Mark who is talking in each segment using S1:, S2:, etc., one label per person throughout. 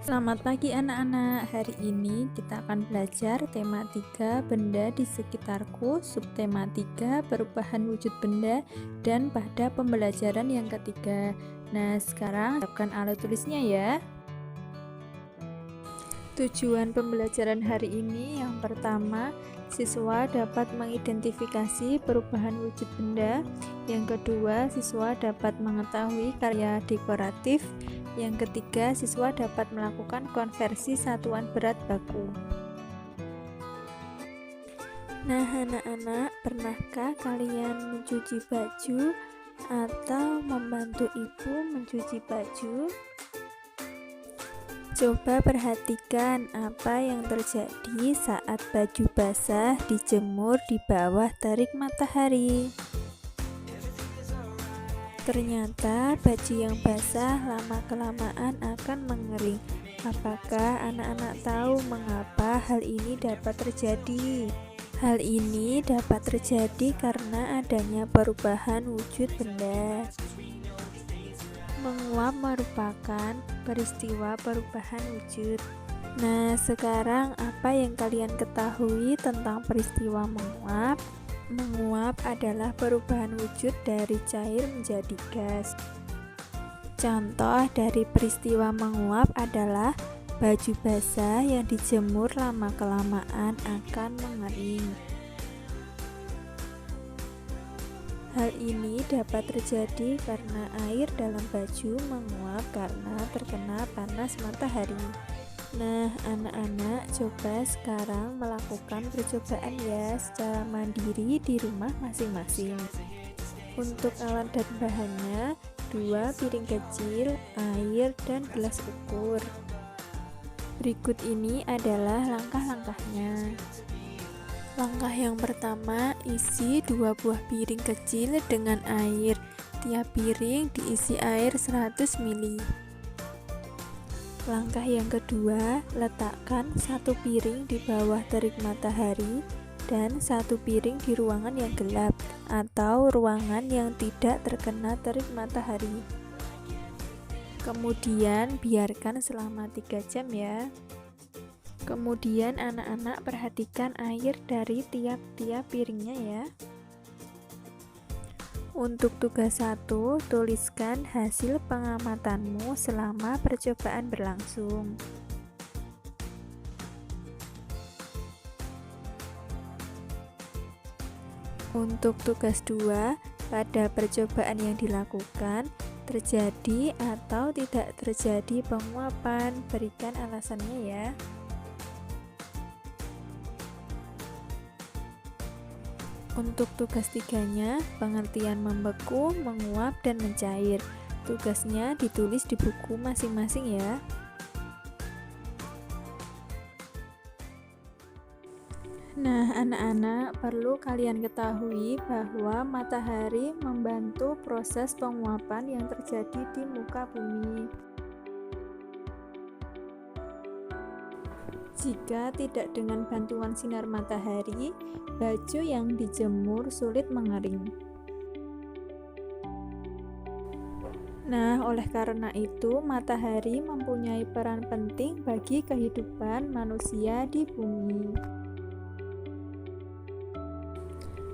S1: Selamat pagi anak-anak. Hari ini kita akan belajar tema 3 benda di sekitarku, subtema 3 perubahan wujud benda, dan pada pembelajaran yang ketiga. Nah, sekarang siapkan alat tulisnya ya. Tujuan pembelajaran hari ini yang pertama, siswa dapat mengidentifikasi perubahan wujud benda. Yang kedua, siswa dapat mengetahui karya dekoratif. Yang ketiga, siswa dapat melakukan konversi satuan berat baku. Nah, anak-anak, pernahkah kalian mencuci baju atau membantu ibu mencuci baju? Coba perhatikan apa yang terjadi saat baju basah dijemur di bawah terik matahari. Ternyata baju yang basah lama-kelamaan akan mengering. Apakah anak-anak tahu mengapa hal ini dapat terjadi? Hal ini dapat terjadi karena adanya perubahan wujud benda. Menguap merupakan peristiwa perubahan wujud. Nah, sekarang apa yang kalian ketahui tentang peristiwa menguap? Menguap adalah perubahan wujud dari cair menjadi gas. Contoh dari peristiwa menguap adalah baju basah yang dijemur lama-kelamaan akan mengering. Hal ini dapat terjadi karena air dalam baju menguap karena terkena panas matahari. Nah, anak-anak, coba sekarang melakukan percobaan ya secara mandiri di rumah masing-masing. Untuk alat dan bahannya, 2 piring kecil, air, dan gelas ukur. Berikut ini adalah langkah-langkahnya. Langkah yang pertama, isi 2 buah piring kecil dengan air. Tiap piring diisi air 100 ml. Langkah yang kedua, letakkan 1 piring di bawah terik matahari dan 1 piring di ruangan yang gelap atau ruangan yang tidak terkena terik matahari. Kemudian biarkan selama 3 jam ya. Kemudian anak-anak perhatikan air dari tiap-tiap piringnya ya. Untuk tugas 1, tuliskan hasil pengamatanmu selama percobaan berlangsung. Untuk tugas 2, pada percobaan yang dilakukan, terjadi atau tidak terjadi penguapan, berikan alasannya ya. Untuk tugas 3-nya, pengertian membeku, menguap, dan mencair. Tugasnya ditulis di buku masing-masing ya. Nah, anak-anak, perlu kalian ketahui bahwa matahari membantu proses penguapan yang terjadi di muka bumi. Jika tidak dengan bantuan sinar matahari, baju yang dijemur sulit mengering. Nah, oleh karena itu, matahari mempunyai peran penting bagi kehidupan manusia di bumi.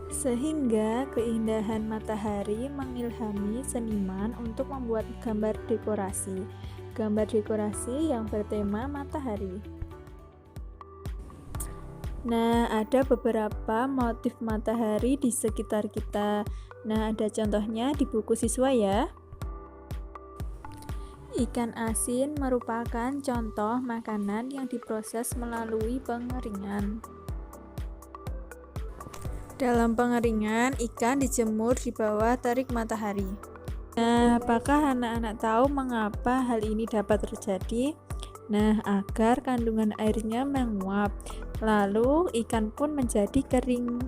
S1: Sehingga keindahan matahari mengilhami seniman untuk membuat gambar dekorasi. Gambar dekorasi yang bertema matahari. Nah, ada beberapa motif matahari di sekitar kita. Nah, ada contohnya di buku siswa ya. Ikan asin merupakan contoh makanan yang diproses melalui pengeringan. Dalam pengeringan, ikan dijemur di bawah terik matahari. Nah, apakah anak-anak tahu mengapa hal ini dapat terjadi? Nah, agar kandungan airnya menguap, lalu ikan pun menjadi kering.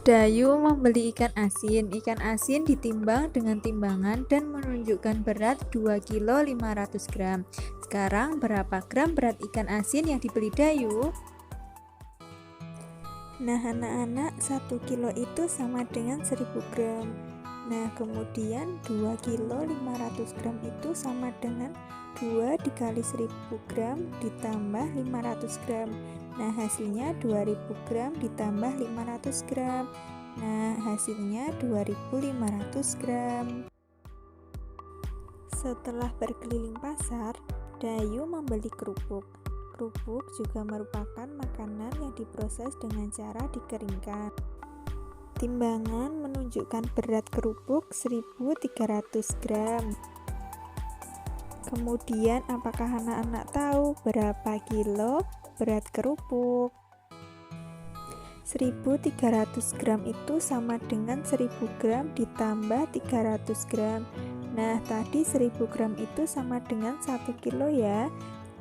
S1: Dayu membeli ikan asin. Ikan asin ditimbang dengan timbangan dan menunjukkan berat 2 kg 500 gram. Sekarang berapa gram berat ikan asin yang dibeli Dayu? Nah, anak-anak, 1 kilo itu sama dengan 1000 gram. Nah, kemudian 2 kg 500 gram itu sama dengan 2 dikali 1000 gram ditambah 500 gram. Nah, hasilnya 2000 gram ditambah 500 gram. Nah, hasilnya 2500 gram. Setelah berkeliling pasar, Dayu membeli kerupuk. Kerupuk juga merupakan makanan yang diproses dengan cara dikeringkan. Timbangan menunjukkan berat kerupuk 1300 gram. Kemudian, apakah anak-anak tahu berapa kilo berat kerupuk? 1300 gram itu sama dengan 1000 gram ditambah 300 gram. Nah, tadi 1000 gram itu sama dengan 1 kilo ya.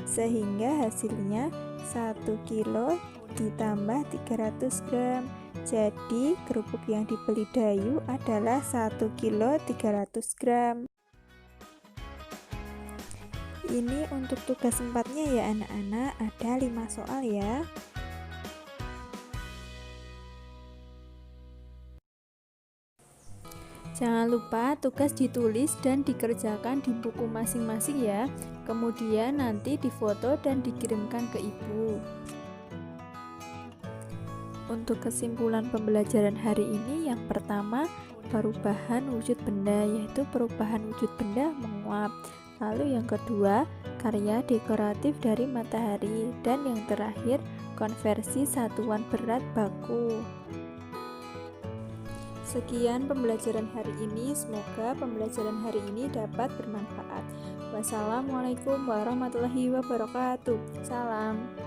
S1: Sehingga hasilnya 1 kilo ditambah 300 gram. Jadi, kerupuk yang dibeli Dayu adalah 1 kilo 300 gram. Ini untuk tugas 4-nya ya anak-anak, ada 5 soal ya. Jangan lupa tugas ditulis dan dikerjakan di buku masing-masing ya. Kemudian nanti difoto dan dikirimkan ke ibu. Untuk kesimpulan pembelajaran hari ini, yang pertama, perubahan wujud benda, yaitu perubahan wujud benda menguap. Lalu yang kedua, karya dekoratif dari matahari. Dan yang terakhir, konversi satuan berat baku. Sekian pembelajaran hari ini, semoga pembelajaran hari ini dapat bermanfaat. Wassalamualaikum warahmatullahi wabarakatuh. Salam.